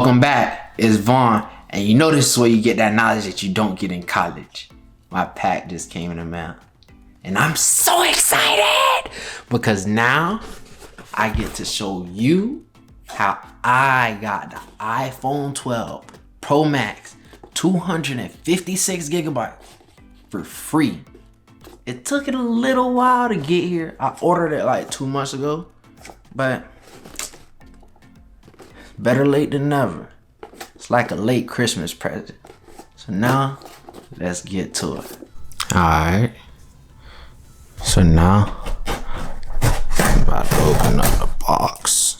Welcome back, it's Vaughn, and you know this is where you get that knowledge that you don't get in college. My pack just came in the mail, and I'm so excited because now I get to show you how I got the iPhone 12 Pro Max 256 gigabytes for free. It took it a little while to get here. I ordered it like 2 months ago, but better late than never. It's like a late Christmas present. So now, let's get to it. Alright. So now, I'm about to open up the box.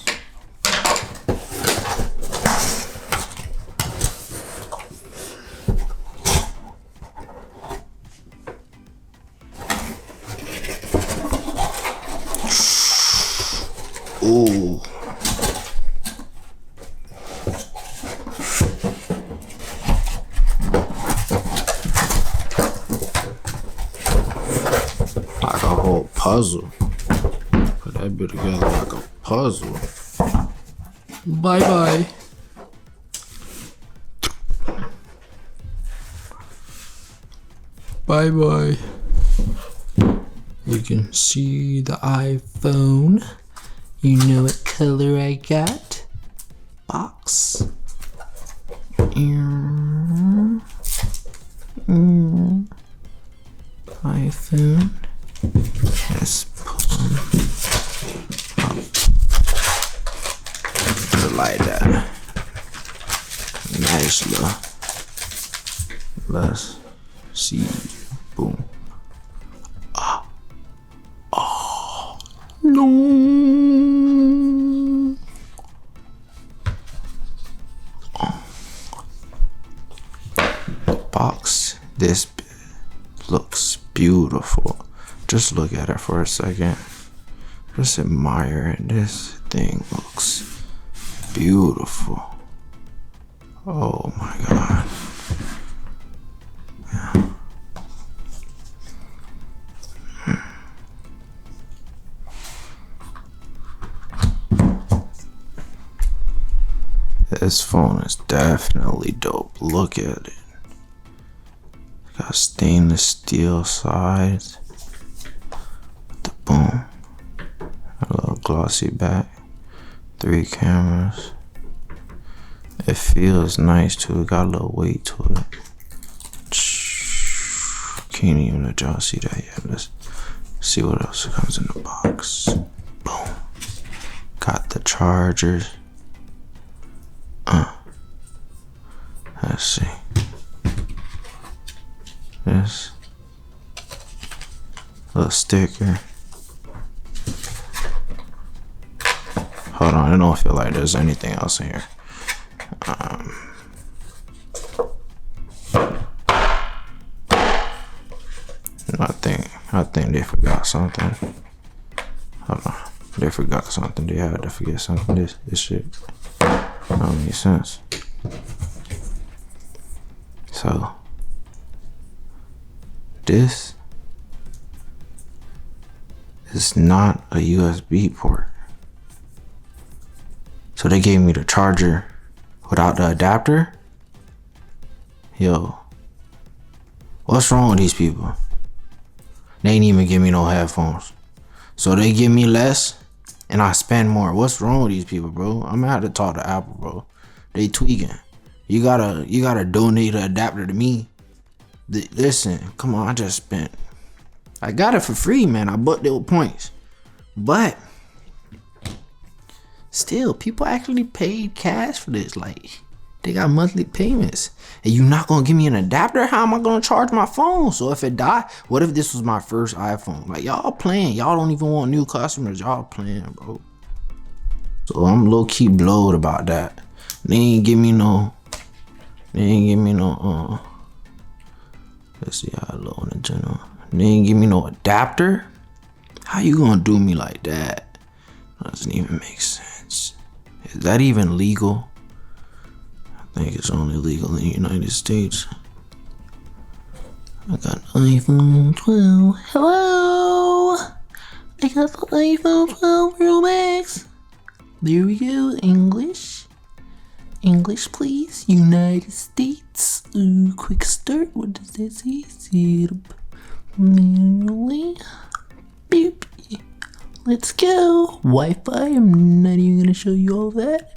Ooh. Like a whole puzzle. Put that bit together like a puzzle. Bye bye. Bye bye. You can see the iPhone. You know what color I got? Box. iPhone. Let's put it like that. Nice little. Let's see. Boom. No. The box. This looks beautiful. Just look at it for a second. Just admire it. This thing looks beautiful. Oh my God. Yeah. This phone is definitely dope. Look at it. Got stainless steel sides. The boom. A little glossy back. 3 cameras. It feels nice too. It got a little weight to it. Can't even let y'all see that yet. Let's see what else comes in the box. Boom. Got the chargers. Let's see. This little sticker. Hold on, I don't feel like there's anything else in here. I think they forgot something. Hold on, they forgot something. They had to forget something. This shit don't make sense. So this is not a USB port. So they gave me the charger without the adapter? Yo, what's wrong with these people? They ain't even give me no headphones. So they give me less and I spend more. What's wrong with these people, bro? I'm gonna have to talk to Apple, bro. They tweaking. You gotta donate an adapter to me. Listen, come on, I got it for free, man. I bought it with points. But still, people actually paid cash for this. Like, they got monthly payments. And you not gonna give me an adapter? How am I gonna charge my phone? So if it die, what if this was my first iPhone? Like, y'all playing. Y'all don't even want new customers. Y'all playing, bro. So I'm low-key blowed about that. They ain't give me no, let's see how I low on the general. They ain't give me no adapter? How you gonna do me like that? Doesn't even make sense. Is that even legal? I think it's only legal in the United States. I got iPhone 12. Hello! I got the iPhone 12 Pro Max. There we go, English. English, please. United States. Ooh, quick start. What does that say? Set up manually. Beep. Let's go. Wi-Fi. I'm not even gonna show you all that,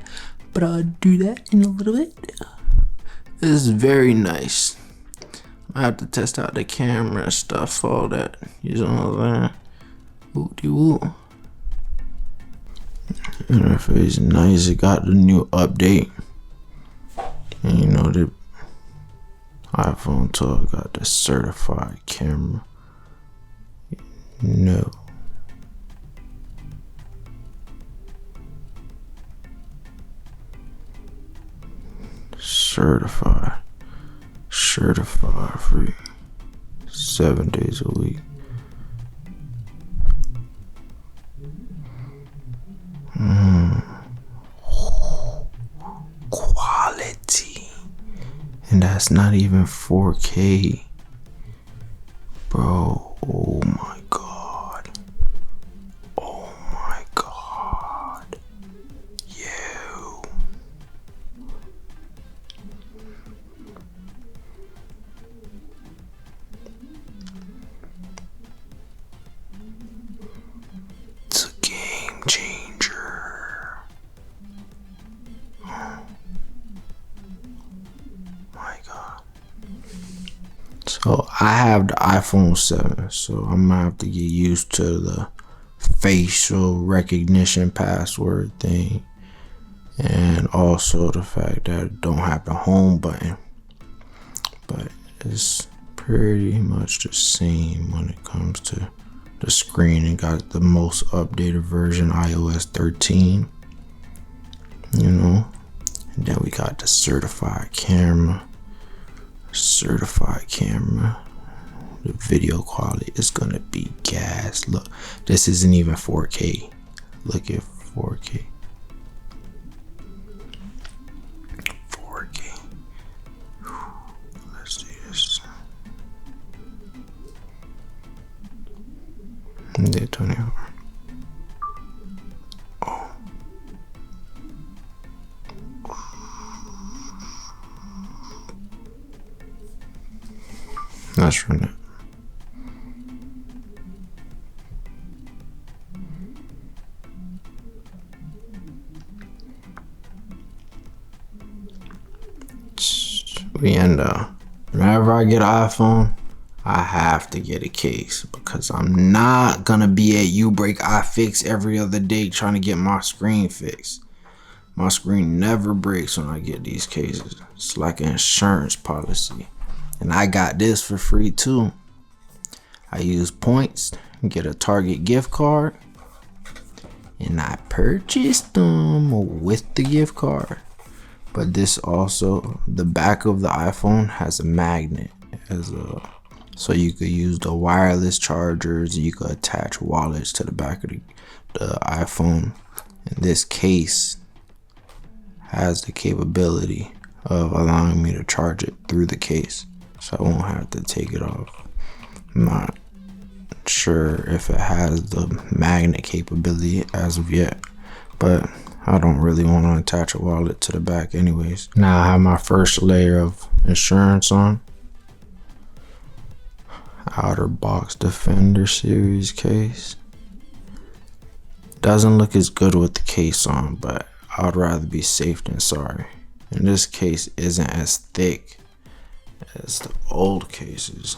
but I'll do that in a little bit. This is very nice. I have to test out the camera stuff, all that. You know what I'm saying? Woo-de-woo. Interface nice. It got the new update. And you know the iPhone 12 got the certified camera. No. Certified free 7 days a week. Quality, and that's not even 4K, bro. Oh my god, yo. It's a game changer. My god. So I have the iPhone 7, so I'm gonna have to get used to the facial recognition password thing, and also the fact that it don't have the home button, but it's pretty much the same when it comes to the screen. It got the most updated version, iOS 13, you know. And then we got the certified camera. The video quality is gonna be gas. Look, this isn't even 4K. Look at 4K. 4K. Let's do this. Day 24. Oh. Let's run it. Whenever I get an iPhone, I have to get a case, because I'm not gonna be at U-Break iFix every other day trying to get my screen fixed. My screen never breaks when I get these cases. It's like an insurance policy. And I got this for free too. I use points, get a Target gift card, and I purchased them with the gift card. But this also, the back of the iPhone has a magnet so you could use the wireless chargers. You could attach wallets to the back of the iPhone. And this case has the capability of allowing me to charge it through the case, so I won't have to take it off. I'm not sure if it has the magnet capability as of yet, but I don't really want to attach a wallet to the back anyways. Now I have my first layer of insurance on. Outer Box Defender series case. Doesn't look as good with the case on, but I'd rather be safe than sorry. And this case isn't as thick as the old cases.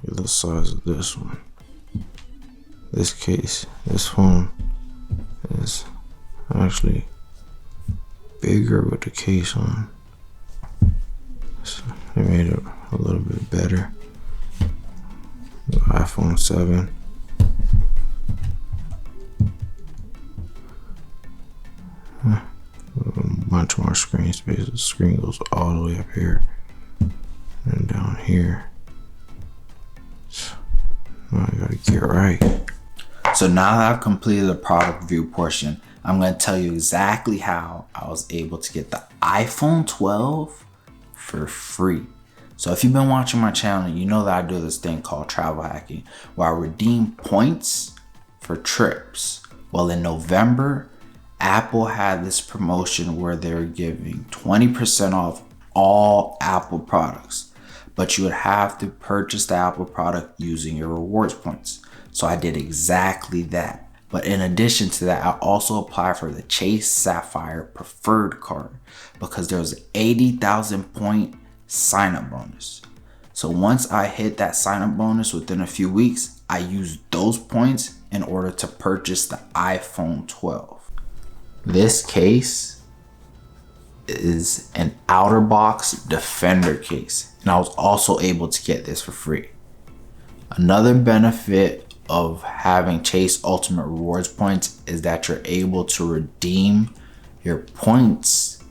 Look at the size of this one. This one is actually bigger with the case on. So they made it a little bit better. The iPhone 7. A bunch more screen space. The screen goes all the way up here and down here. So now I gotta get right. So now that I've completed the product review portion, I'm going to tell you exactly how I was able to get the iPhone 12 for free. So if you've been watching my channel, you know that I do this thing called travel hacking, where I redeem points for trips. Well, in November, Apple had this promotion where they're giving 20% off all Apple products, but you would have to purchase the Apple product using your rewards points. So I did exactly that. But in addition to that, I also applied for the Chase Sapphire Preferred card because there's an 80,000 point sign-up bonus. So once I hit that sign-up bonus within a few weeks, I used those points in order to purchase the iPhone 12. This case is an OtterBox Defender case, and I was also able to get this for free. Another benefit of having Chase Ultimate Rewards points is that you're able to redeem your points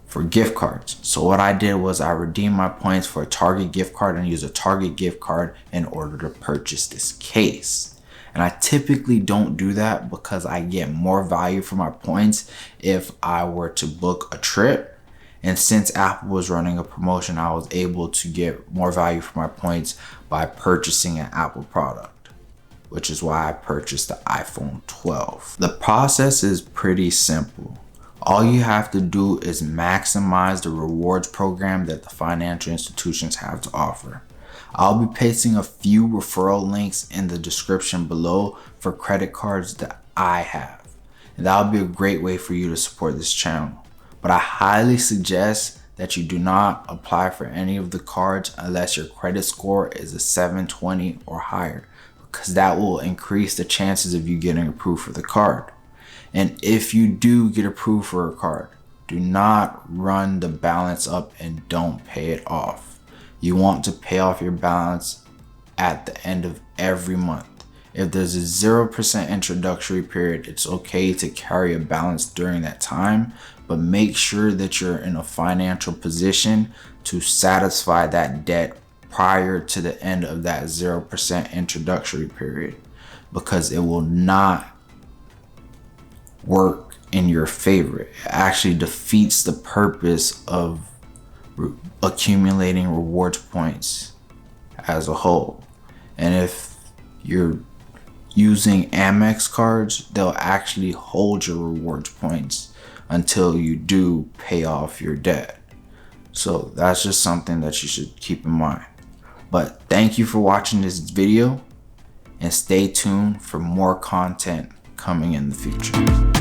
for gift cards. So what I did was I redeemed my points for a Target gift card and used a Target gift card in order to purchase this case. And I typically don't do that because I get more value for my points if I were to book a trip. And since Apple was running a promotion, I was able to get more value for my points by purchasing an Apple product, which is why I purchased the iPhone 12. The process is pretty simple. All you have to do is maximize the rewards program that the financial institutions have to offer. I'll be pasting a few referral links in the description below for credit cards that I have. And that'll be a great way for you to support this channel. But I highly suggest that you do not apply for any of the cards unless your credit score is a 720 or higher, because that will increase the chances of you getting approved for the card. And if you do get approved for a card, do not run the balance up and don't pay it off. You want to pay off your balance at the end of every month. If there's a 0% introductory period, it's okay to carry a balance during that time, but make sure that you're in a financial position to satisfy that debt prior to the end of that 0% introductory period, because it will not work in your favor. It actually defeats the purpose of accumulating rewards points as a whole. And if you're using Amex cards, they'll actually hold your rewards points until you do pay off your debt. So that's just something that you should keep in mind. But thank you for watching this video, and stay tuned for more content coming in the future.